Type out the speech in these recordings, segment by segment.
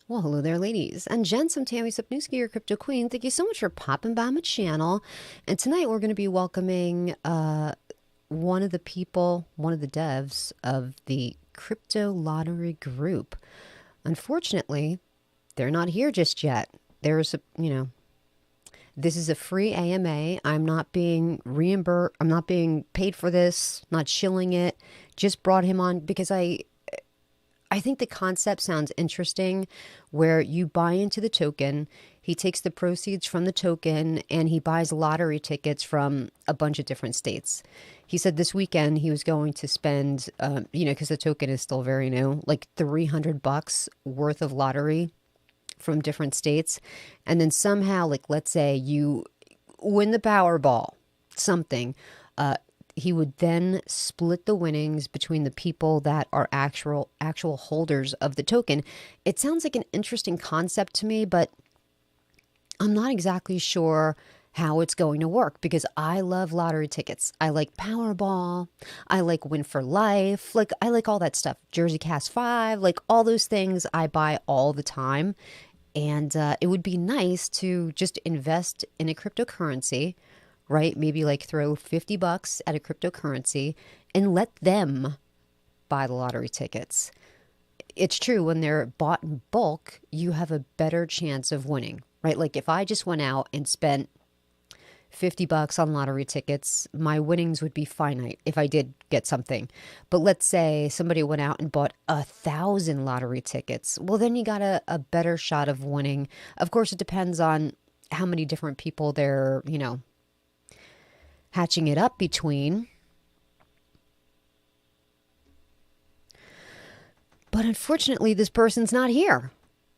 Well, hello there, ladies and gents. I'm Tammy Sapnewski, your crypto queen. Thank you so much for popping by my channel. And tonight we're going to be welcoming one of the people, one of the devs of the crypto lottery group. Unfortunately, they're not here just yet. There's this is a free AMA. I'm not being reimbursed. I'm not being paid for this, not shilling it. Just brought him on because I think the concept sounds interesting where you buy into the token, he takes the proceeds from the token, and he buys lottery tickets from a bunch of different states. He said this weekend he was going to spend, because the token is still very new, like $300 worth of lottery from different states. And then somehow, like, let's say you win the Powerball, something. He would then split the winnings between the people that are actual holders of the token. It sounds like an interesting concept to me, but I'm not exactly sure how it's going to work because I love lottery tickets. I like Powerball. I like Win for Life. Like, I like all that stuff. Jersey Cast 5, like all those things I buy all the time. And it would be nice to just invest in a cryptocurrency, right? Maybe like throw $50 at a cryptocurrency and let them buy the lottery tickets. It's true, when they're bought in bulk, you have a better chance of winning, right? Like if I just went out and spent $50 on lottery tickets, my winnings would be finite if I did get something. But let's say somebody went out and bought 1,000 lottery tickets. Well, then you got a better shot of winning. Of course, it depends on how many different people they're, hatching it up between. But unfortunately, this person's not here,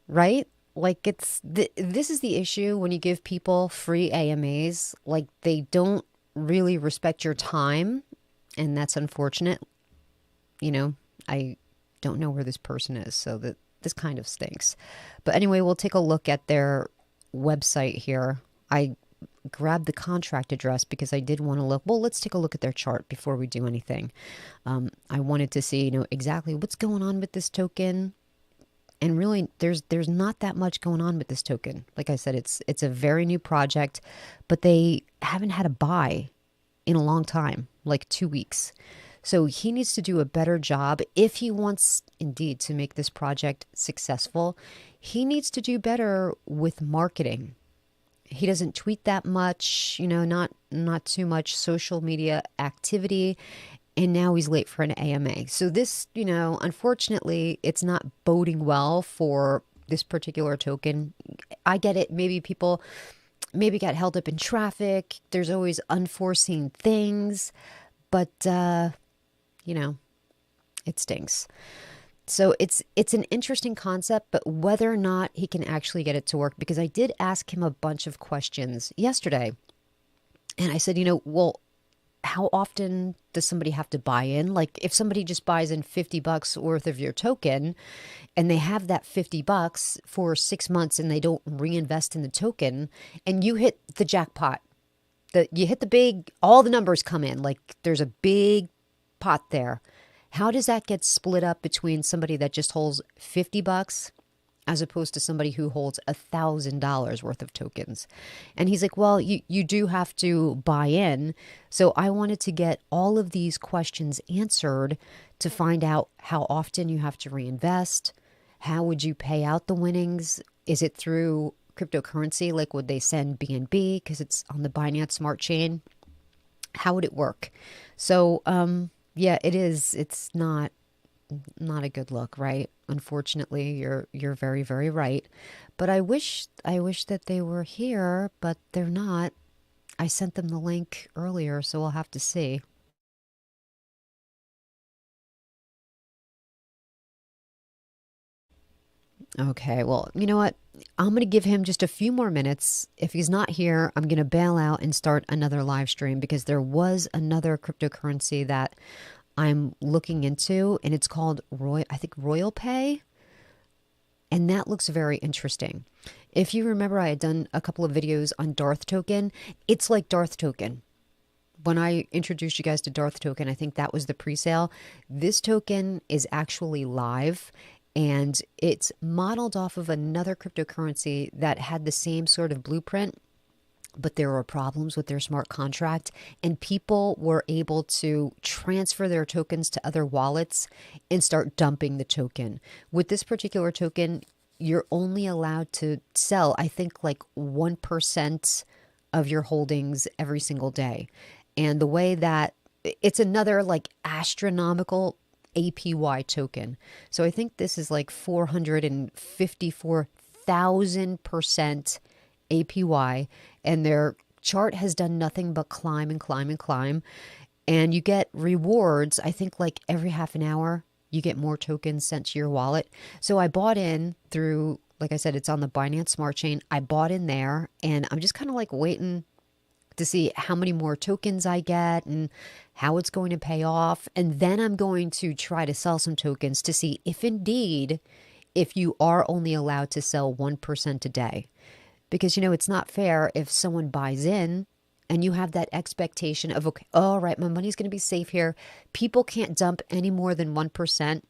right? Like this is the issue when you give people free AMAs. Like, they don't really respect your time, and that's unfortunate. I don't know where this person is, so that this kind of stinks. But anyway, we'll take a look at their website here. I grabbed the contract address because I did want to look. Well, let's take a look at their chart before we do anything. I wanted to see, exactly what's going on with this token. And really, there's not that much going on with this token. Like I said, it's a very new project, but they haven't had a buy in a long time, like 2 weeks. So he needs to do a better job if he wants indeed to make this project successful. He needs to do better with marketing. He doesn't tweet that much, not too much social media activity. And now he's late for an AMA. So this, unfortunately, it's not boding well for this particular token. I get it. Maybe people got held up in traffic. There's always unforeseen things. But, it stinks. So it's an interesting concept, but whether or not he can actually get it to work, because I did ask him a bunch of questions yesterday. And I said, well, how often does somebody have to buy in? Like, if somebody just buys in $50 worth of your token and they have that $50 for 6 months and they don't reinvest in the token, and you hit the jackpot, you hit the big, all the numbers come in, like there's a big pot there. How does that get split up between somebody that just holds $50 as opposed to somebody who holds $1,000 worth of tokens? And he's like, well, you do have to buy in. So I wanted to get all of these questions answered to find out how often you have to reinvest. How would you pay out the winnings? Is it through cryptocurrency? Like, would they send BNB because it's on the Binance Smart Chain? How would it work? So, yeah, it is. It's not a good look, right? Unfortunately, you're very, very right. But I wish that they were here, but they're not. I sent them the link earlier, so we'll have to see. Okay, well, you know what? I'm going to give him just a few more minutes. If he's not here, I'm going to bail out and start another live stream because there was another cryptocurrency that I'm looking into, and it's called Royal Pay, and that looks very interesting. If you remember, I had done a couple of videos on Darth Token. It's like Darth Token. When I introduced you guys to Darth Token, I think that was the pre-sale. This token is actually live, And it's modeled off of another cryptocurrency that had the same sort of blueprint, but there were problems with their smart contract, and people were able to transfer their tokens to other wallets and start dumping the token. With this particular token, you're only allowed to sell, I think, like 1% of your holdings every single day. And the way that it's another like astronomical APY token. So I think this is like 454,000% APY, and their chart has done nothing but climb and climb and climb. And you get rewards, I think like every half an hour, you get more tokens sent to your wallet. So I bought in through, like I said, it's on the Binance Smart Chain. I bought in there, and I'm just kind of like waiting to see how many more tokens I get and how it's going to pay off. And then I'm going to try to sell some tokens to see if indeed, if you are only allowed to sell 1% a day. Because, it's not fair if someone buys in and you have that expectation of, okay, all right, my money's going to be safe here. People can't dump any more than 1%.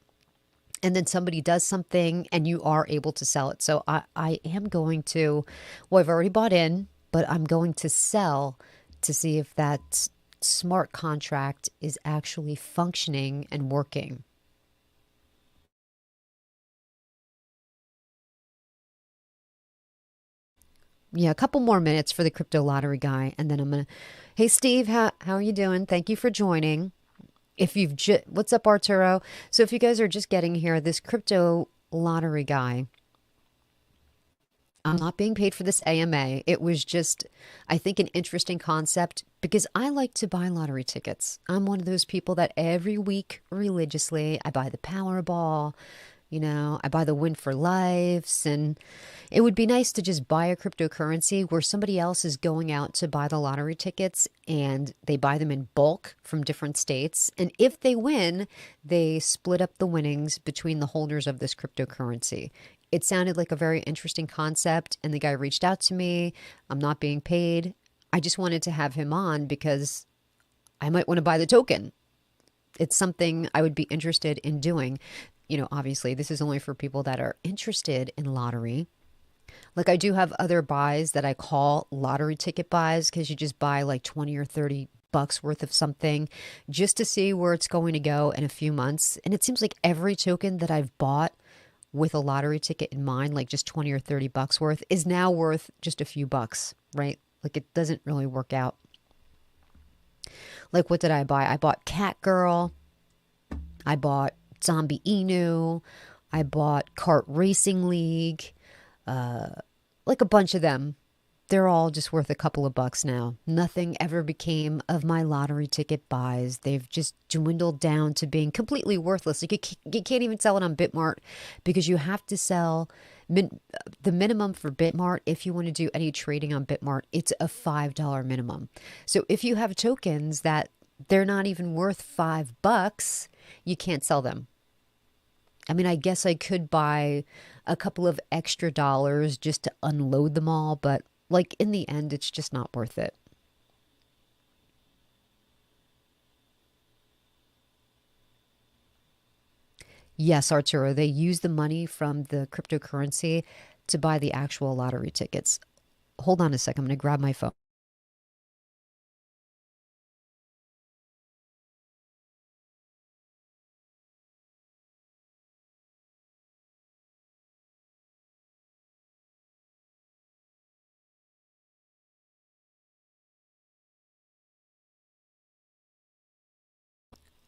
And then somebody does something and you are able to sell it. So I am going to, well, I've already bought in, but I'm going to sell to see if that smart contract is actually functioning and working. Yeah, a couple more minutes for the crypto lottery guy, and then I'm gonna. Hey, Steve, how are you doing? Thank you for joining. If you've what's up, Arturo? So if you guys are just getting here, this crypto lottery guy, I'm not being paid for this AMA. It was just, I think, an interesting concept because I like to buy lottery tickets. I'm one of those people that every week religiously I buy the Powerball. I buy the Win for Lives, and it would be nice to just buy a cryptocurrency where somebody else is going out to buy the lottery tickets and they buy them in bulk from different states. And if they win, they split up the winnings between the holders of this cryptocurrency. It sounded like a very interesting concept, and the guy reached out to me. I'm not being paid. I just wanted to have him on because I might want to buy the token. It's something I would be interested in doing. Obviously, this is only for people that are interested in lottery. Like, I do have other buys that I call lottery ticket buys because you just buy like 20 or 30 bucks worth of something just to see where it's going to go in a few months. And it seems like every token that I've bought with a lottery ticket in mind, like just 20 or 30 bucks worth, is now worth just a few bucks, right? Like, it doesn't really work out. Like, what did I buy? I bought Cat Girl. I bought Zombie Inu. I bought Kart Racing League. Like a bunch of them. They're all just worth a couple of bucks now. Nothing ever became of my lottery ticket buys. They've just dwindled down to being completely worthless. Like, you can't even sell it on Bitmart because you have to sell the minimum for Bitmart. If you want to do any trading on Bitmart, it's a $5 minimum. So if you have tokens that they're not even worth $5, you can't sell them. I mean, I guess I could buy a couple of extra dollars just to unload them all, but like in the end, it's just not worth it. Yes, Arturo, they use the money from the cryptocurrency to buy the actual lottery tickets. Hold on a sec. I'm going to grab my phone.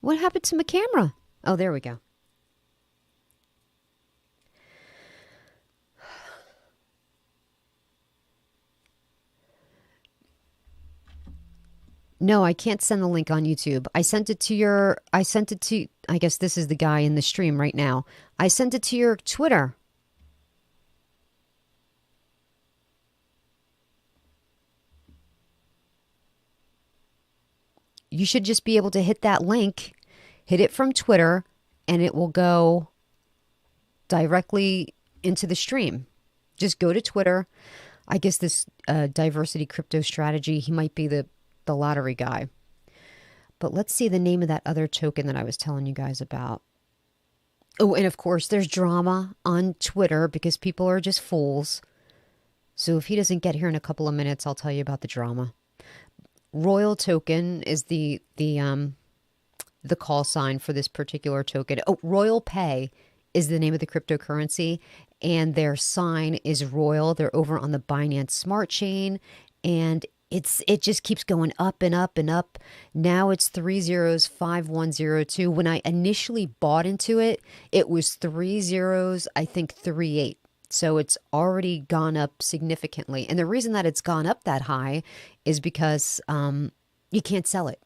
What happened to my camera? Oh, there we go. No, I can't send the link on YouTube. I guess this is the guy in the stream right now. I sent it to your Twitter. You should just be able to hit that link, hit it from Twitter, and it will go directly into the stream. Just go to Twitter. I guess this diversity crypto strategy, he might be the lottery guy. But let's see the name of that other token that I was telling you guys about. Oh, and of course, there's drama on Twitter because people are just fools. So if he doesn't get here in a couple of minutes, I'll tell you about the drama. Royal token is the call sign for this particular token. Oh, Royal Pay is the name of the cryptocurrency, and their sign is Royal. They're over on the Binance Smart Chain, and it just keeps going up and up and up. Now it's 305102. When I initially bought into it, it was 30, I think 38. So it's already gone up significantly. And the reason that it's gone up that high is because you can't sell it.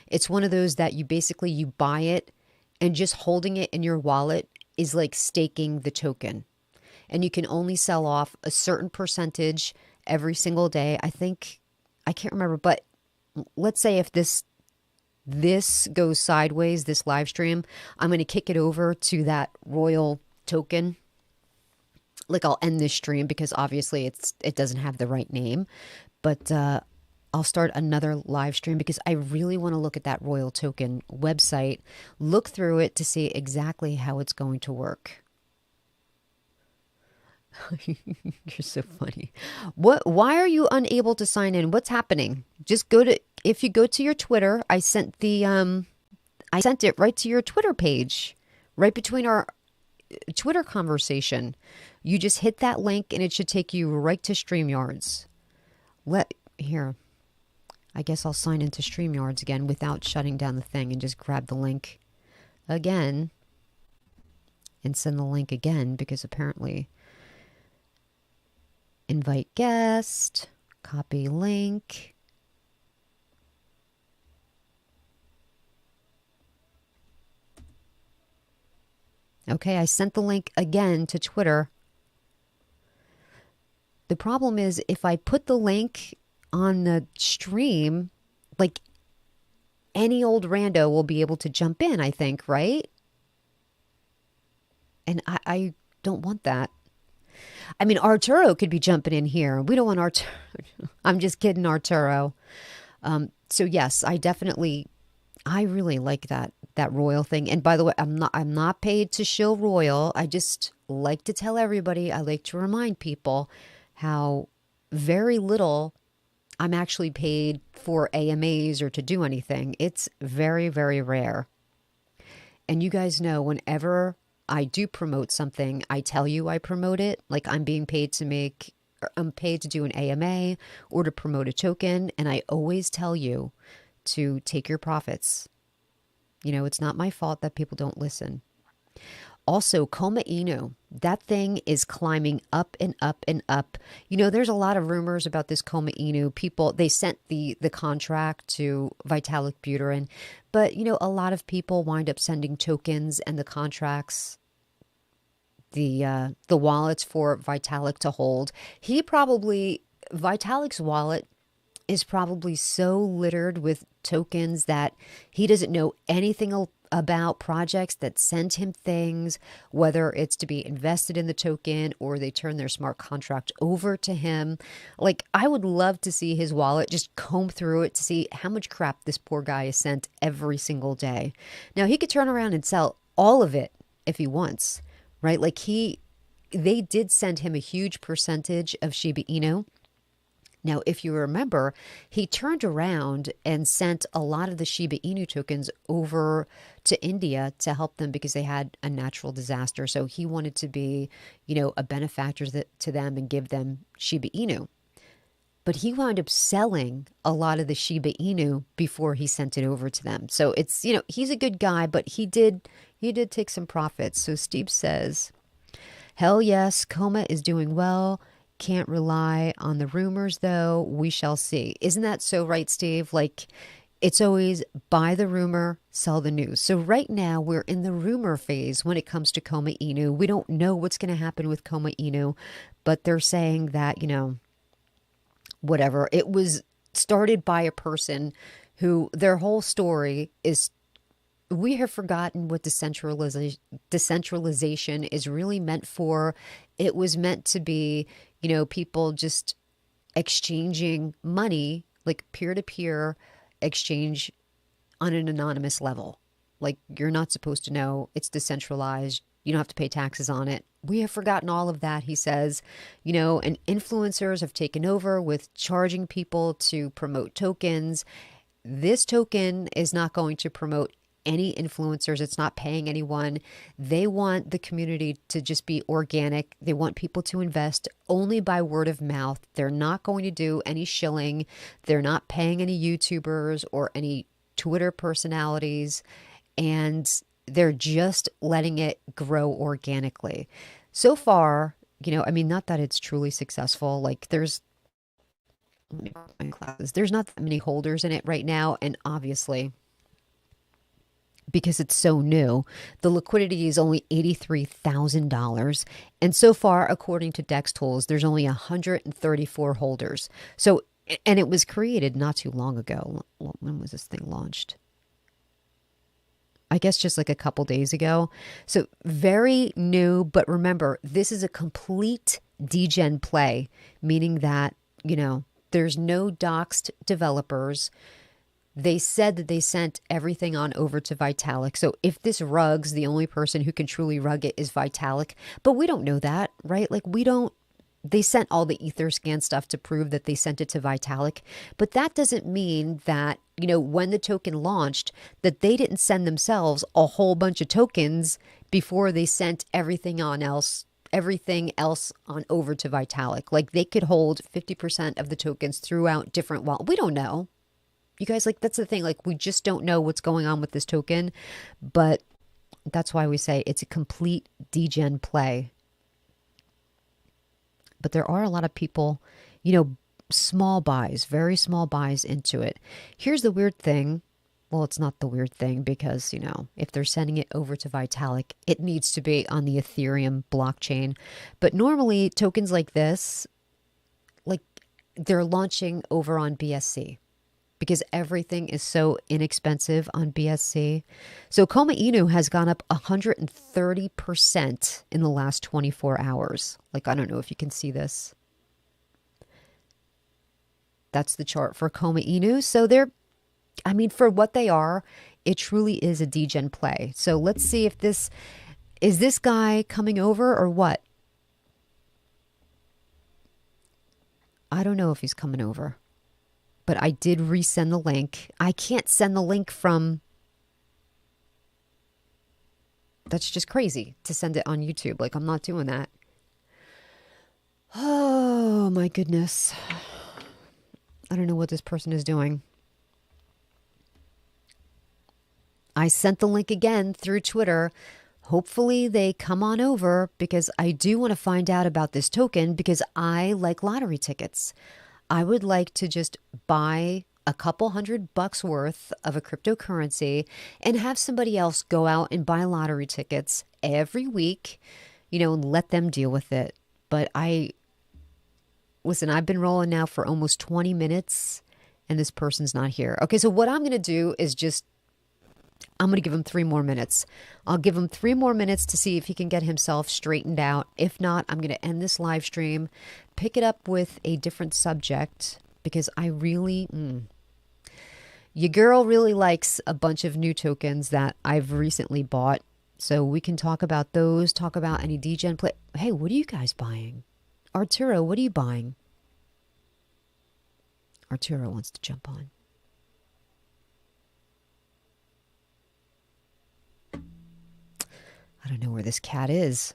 It's one of those that you basically you buy it and just holding it in your wallet is like staking the token. And you can only sell off a certain percentage every single day. I think I can't remember, but let's say if this goes sideways, this live stream, I'm going to kick it over to that Royal token. Like I'll end this stream because obviously it doesn't have the right name, but I'll start another live stream because I really want to look at that Royal Token website, look through it to see exactly how it's going to work. You're so funny. Why are you unable to sign in? What's happening? Just if you go to your Twitter, I sent it right to your Twitter page, right between our Twitter conversation. You just hit that link and it should take you right to StreamYards. Here. I guess I'll sign into StreamYards again without shutting down the thing and just grab the link again and send the link again because apparently invite guest, copy link. Okay, I sent the link again to Twitter. The problem is if I put the link on the stream, like any old rando will be able to jump in, I think, right? And I don't want that. I mean, Arturo could be jumping in here. We don't want Arturo. I'm just kidding, Arturo. So yes, I really like that Royal thing. And by the way, I'm not paid to shill Royal. I just like to tell everybody, I like to remind people how very little I'm actually paid for AMAs or to do anything. It's very, very rare. And you guys know whenever I do promote something, I tell you I promote it. Like I'm paid to do an AMA or to promote a token. And I always tell you to take your profits. You know, it's not my fault that people don't listen. Also, Koma Inu, that thing is climbing up and up and up. You know, there's a lot of rumors about this Koma Inu. People, they sent the contract to Vitalik Buterin, but, you know, a lot of people wind up sending tokens and the contracts, the wallets for Vitalik to hold. Vitalik's wallet is probably so littered with tokens that he doesn't know anything about projects that send him things, whether it's to be invested in the token or they turn their smart contract over to him. Like, I would love to see his wallet, just comb through it to see how much crap this poor guy is sent every single day. Now, he could turn around and sell all of it if he wants, right? Like they did send him a huge percentage of Shiba Inu. Now, if you remember, he turned around and sent a lot of the Shiba Inu tokens over to India to help them because they had a natural disaster. So he wanted to be, you know, a benefactor to them and give them Shiba Inu. But he wound up selling a lot of the Shiba Inu before he sent it over to them. So it's, you know, he's a good guy, but he did take some profits. So Steve says, hell yes, Koma is doing well. Can't rely on the rumors, though. We shall see. Isn't that so right, Steve? Like, it's always buy the rumor, sell the news. So right now, we're in the rumor phase when it comes to Koma Inu. We don't know what's going to happen with Koma Inu, but they're saying that, you know, whatever. It was started by a person who their whole story is, we have forgotten what decentralization is really meant for. It was meant to be, you know, people just exchanging money, like peer-to-peer exchange on an anonymous level. Like, you're not supposed to know. It's decentralized. You don't have to pay taxes on it. We have forgotten all of that, he says. And influencers have taken over with charging people to promote tokens. This token is not going to promote any influencers. It's not paying anyone. They want the community to just be organic. They want people to invest only by word of mouth. They're not going to do any shilling. They're not paying any YouTubers or any Twitter personalities. And they're just letting it grow organically. So far, not that it's truly successful. Like there's not that many holders in it right now. And obviously, because it's so new, the liquidity is only $83,000. And so far, according to Dex Tools, there's only 134 holders. So, and it was created not too long ago. When was this thing launched? I guess just like a couple days ago. So very new, but remember, this is a complete degen play, meaning that, there's no doxed developers. They said that they sent everything on over to Vitalik. So if this rugs, the only person who can truly rug it is Vitalik. But we don't know that, right? Like they sent all the Etherscan stuff to prove that they sent it to Vitalik. But that doesn't mean that, when the token launched, that they didn't send themselves a whole bunch of tokens before they sent everything else on over to Vitalik. Like they could hold 50% of the tokens throughout different wallets. We don't know. You guys, like, that's the thing. Like, we just don't know what's going on with this token. But that's why we say it's a complete degen play. But there are a lot of people, small buys, very small buys into it. Here's the weird thing. Well, it's not the weird thing because, if they're sending it over to Vitalik, it needs to be on the Ethereum blockchain. But normally tokens like this, like they're launching over on BSC because everything is so inexpensive on BSC. So Koma Inu has gone up 130% in the last 24 hours. Like, I don't know if you can see this. That's the chart for Koma Inu. So for what they are, it truly is a degen play. So let's see if this guy coming over or what? I don't know if he's coming over, but I did resend the link. I can't send the link from, that's just crazy to send it on YouTube. Like, I'm not doing that. Oh my goodness. I don't know what this person is doing. I sent the link again through Twitter. Hopefully they come on over because I do want to find out about this token because I like lottery tickets. I would like to just buy a couple $100 worth of a cryptocurrency and have somebody else go out and buy lottery tickets every week, and let them deal with it. But listen, I've been rolling now for almost 20 minutes and this person's not here. Okay, so what I'm going to do is I'm going to give him 3 more minutes. I'll give him 3 more minutes to see if he can get himself straightened out. If not, I'm going to end this live stream, pick it up with a different subject because I really, your girl really likes a bunch of new tokens that I've recently bought. So we can talk about those, talk about any degen play. Hey, what are you guys buying? Arturo, what are you buying? Arturo wants to jump on. I don't know where this cat is.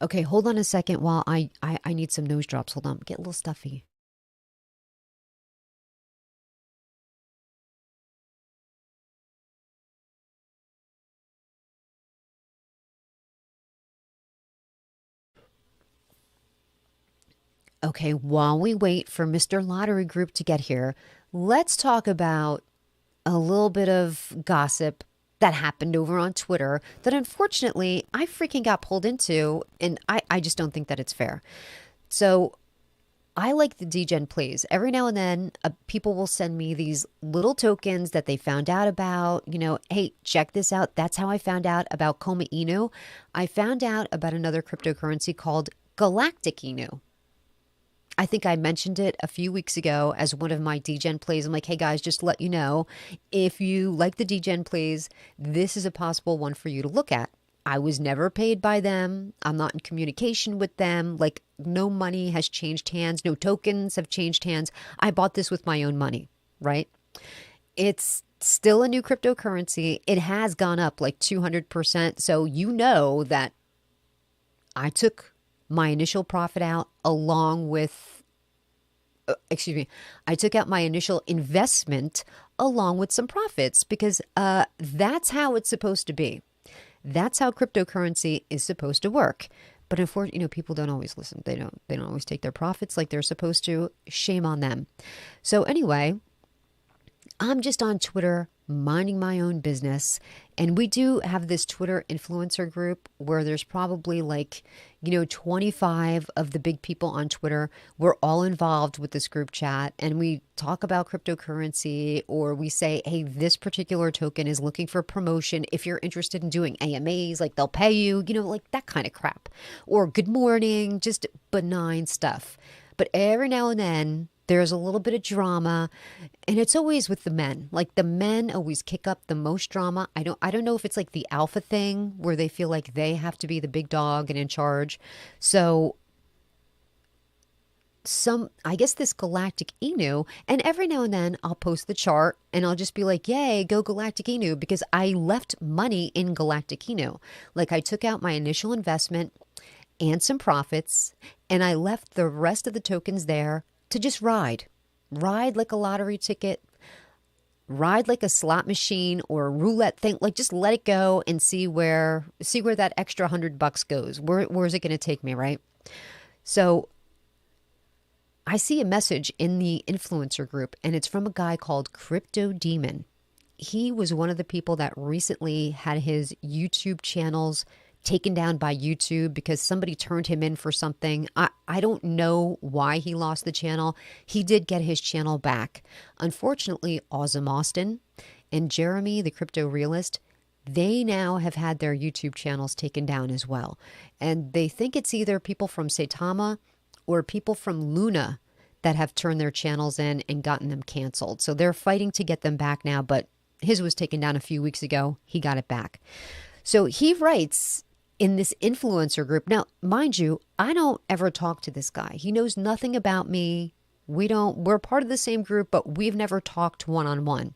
Okay, hold on a second while I need some nose drops. Hold on, get a little stuffy. Okay, while we wait for Mr. Lottery Group to get here, let's talk about a little bit of gossip that happened over on Twitter that unfortunately I freaking got pulled into, and I just don't think that it's fair. So I like the degen plays. Every now and then, people will send me these little tokens that they found out about. Hey, check this out. That's how I found out about Koma Inu. I found out about another cryptocurrency called Galactic Inu. I think I mentioned it a few weeks ago as one of my DGen plays. I'm like, hey guys, just to let you know, if you like the DGen plays, this is a possible one for you to look at. I was never paid by them. I'm not in communication with them. Like, no money has changed hands. No tokens have changed hands. I bought this with my own money, right? It's still a new cryptocurrency. It has gone up like 200%. So you know that I took my initial profit out along with, excuse me, I took out my initial investment along with some profits because that's how it's supposed to be. That's how cryptocurrency is supposed to work. But unfortunately, people don't always listen. They don't always take their profits like they're supposed to. Shame on them. So anyway, I'm just on Twitter minding my own business. And we do have this Twitter influencer group where there's probably like, 25 of the big people on Twitter. We're all involved with this group chat and we talk about cryptocurrency, or we say, hey, this particular token is looking for promotion. If you're interested in doing AMAs, like they'll pay you, like that kind of crap. Or good morning, just benign stuff. But every now and then, there's a little bit of drama, and it's always with the men. Like the men always kick up the most drama. I don't know if it's like the alpha thing where they feel like they have to be the big dog and in charge. So I guess this Galactic Inu, and every now and then I'll post the chart and I'll just be like, yay, go Galactic Inu, because I left money in Galactic Inu. Like I took out my initial investment and some profits, and I left the rest of the tokens there to just ride like a lottery ticket, ride like a slot machine or a roulette thing. Like just let it go and see where that extra $100 goes. Where's it going to take me, right? So I see a message in the influencer group, and it's from a guy called Crypto Demon. He was one of the people that recently had his YouTube channels taken down by YouTube because somebody turned him in for something. I don't know why he lost the channel. He did get his channel back. Unfortunately, Awesome Austin and Jeremy, the crypto realist, they now have had their YouTube channels taken down as well. And they think it's either people from Saitama or people from Luna that have turned their channels in and gotten them canceled. So they're fighting to get them back now, but his was taken down a few weeks ago. He got it back. So he writes in this influencer group. Now, mind you, I don't ever talk to this guy. He knows nothing about me. We're part of the same group, but we've never talked one-on-one.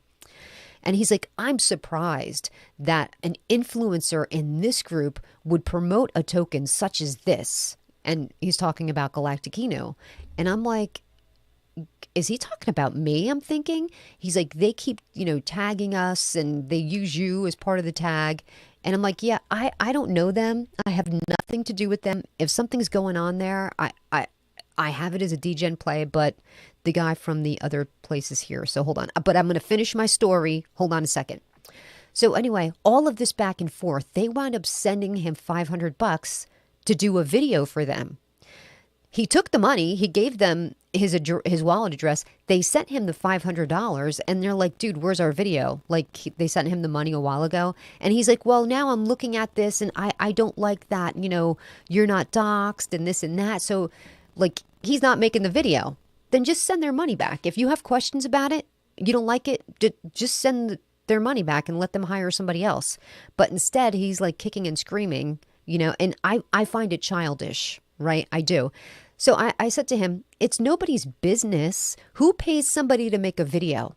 And he's like, I'm surprised that an influencer in this group would promote a token such as this. And he's talking about Galactic Inu. And I'm like, is he talking about me? I'm thinking. He's like, they keep, tagging us and they use you as part of the tag. And I'm like, yeah, I don't know them. I have nothing to do with them. If something's going on there, I have it as a DGen play, but the guy from the other place is here. So hold on. But I'm going to finish my story. Hold on a second. So anyway, all of this back and forth, they wound up sending him $500 to do a video for them. He took the money, he gave them his wallet address. They sent him the $500 and they're like, dude, where's our video? Like they sent him the money a while ago. And he's like, well, now I'm looking at this and I don't like that, you're not doxxed and this and that. So like he's not making the video. Then just send their money back. If you have questions about it, you don't like it, just send their money back and let them hire somebody else. But instead he's like kicking and screaming, and I find it childish, right? I do. So I said to him, it's nobody's business who pays somebody to make a video.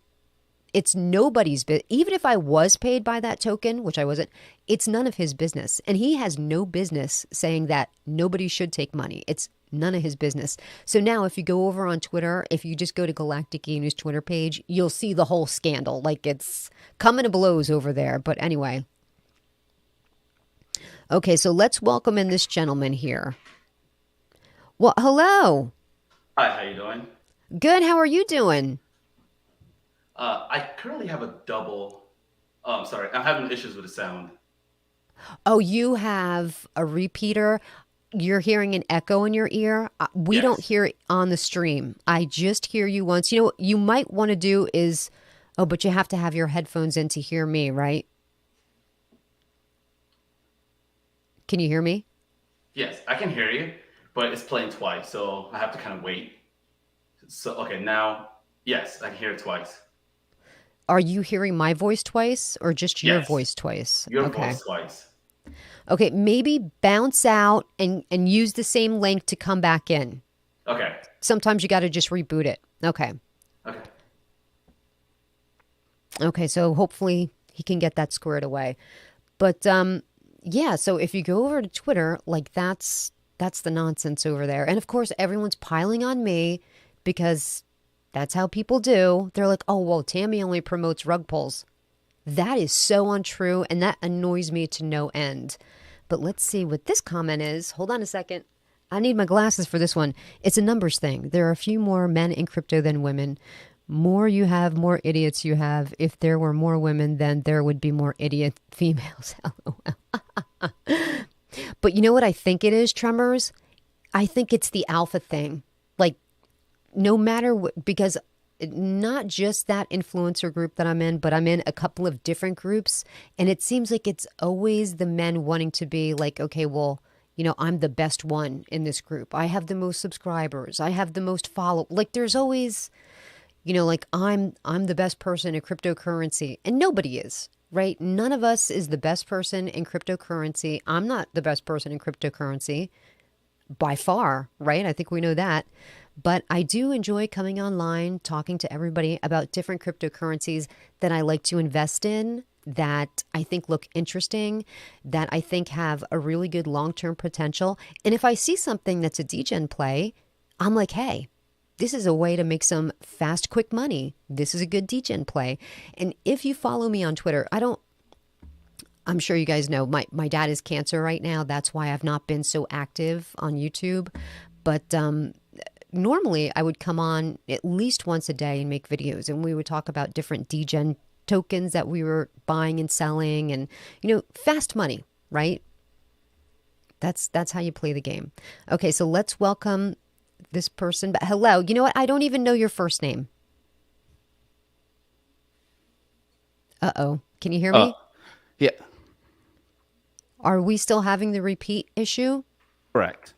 It's nobody's business. Even if I was paid by that token, which I wasn't, it's none of his business. And he has no business saying that nobody should take money. It's none of his business. So now if you go over on Twitter, if you just go to Galactic Enu's Twitter page, you'll see the whole scandal. Like it's coming to blows over there. But anyway. Okay, so let's welcome in this gentleman here. Well, hello. Hi, how you doing? Good. How are you doing? I currently have a double. Oh, I'm sorry. I'm having issues with the sound. Oh, you have a repeater. You're hearing an echo in your ear. We don't Yes. hear it on the stream. I just hear you once. You know what you might want to do is, oh, but you have to have your headphones in to hear me, right? Can you hear me? Yes, I can hear you, but it's playing twice, so I have to kind of wait. So okay, now yes, I can hear it twice. Are you hearing my voice twice or just your Yes, voice twice? your Okay. voice twice. Okay, maybe bounce out and use the same link to come back in. Okay. Sometimes you got to just reboot it. Okay. Okay. Okay, so hopefully he can get that squared away. But yeah, so if you go over to Twitter, like that's the nonsense over there. And of course, everyone's piling on me because that's how people do. They're like, "Oh, well, Tammy only promotes rug pulls." That is so untrue, and that annoys me to no end. But let's see what this comment is. Hold on a second. I need my glasses for this one. It's a numbers thing. There are a few more men in crypto than women. More you have, more idiots you have. If there were more women, then there would be more idiot females. But you know what I think it is, Tremors? I think it's the alpha thing. Like, no matter what, because not just that influencer group that I'm in, but I'm in a couple of different groups. And it seems like it's always the men wanting to be like, okay, well, I'm the best one in this group. I have the most subscribers. I have the most follow. Like there's always, like I'm the best person in cryptocurrency and nobody is, right? None of us is the best person in cryptocurrency. I'm not the best person in cryptocurrency by far, right? I think we know that. But I do enjoy coming online, talking to everybody about different cryptocurrencies that I like to invest in, that I think look interesting, that I think have a really good long-term potential. And if I see something that's a degen play, I'm like, hey, this is a way to make some fast, quick money. This is a good degen play. And if you follow me on Twitter, I'm sure you guys know my dad is cancer right now. That's why I've not been so active on YouTube. But normally I would come on at least once a day and make videos, and we would talk about different degen tokens that we were buying and selling, and fast money, right? That's how you play the game. Okay, so let's welcome this person. But hello, you know what? I don't even know your first name. Uh-oh. Can you hear me? Yeah, Are we still having the repeat issue? correct.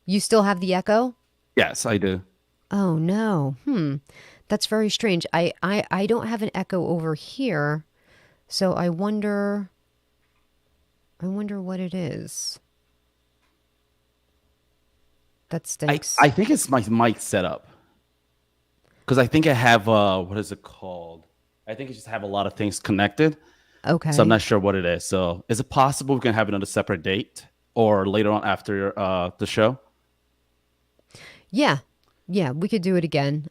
You still have the echo? Yes, I do. Oh no. That's very strange. I don't have an echo over here, so I wonder what it is. That I, stinks. I think it's my mic setup because I think I have what is it called? I think it just have a lot of things connected, so I'm Okay. not sure what it is. So is it possible we can have it on a separate date or later on after the show? Yeah. Yeah, we could do it again.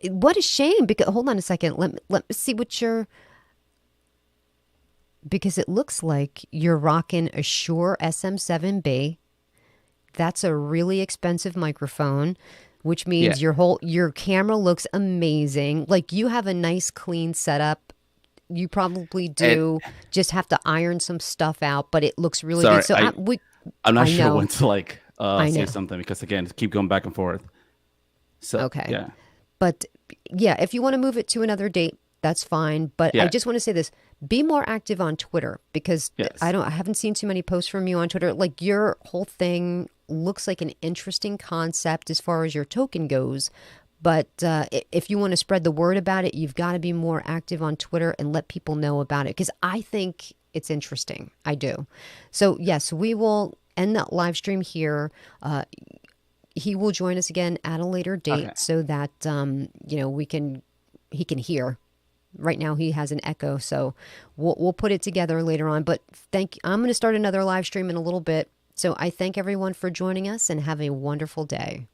What a shame because hold on a second. Let me see what you're because it looks like you're rocking a Shure SM7B. That's a really expensive microphone, which Yeah, means your camera looks amazing. Like you have a nice clean setup. You probably and do just have to iron some stuff out, but it looks really good. sorry, So I'm not I sure know. when to like I say know. something because again, keep going back and forth. So Okay. yeah, But yeah, if you want to move it to another date, that's fine. But I yeah, just want to say this, be more active on Twitter because yes. I haven't seen too many posts from you on Twitter. Like your whole thing looks like an interesting concept as far as your token goes. But if you want to spread the word about it, you've got to be more active on Twitter and let people know about it because I think it's interesting. I do. So yes, we will end that live stream here. He will join us again at a later Okay, date so that he can hear. Right now he has an echo, so we'll put it together later on. But I'm going to start another live stream in a little bit. So I thank everyone for joining us and have a wonderful day.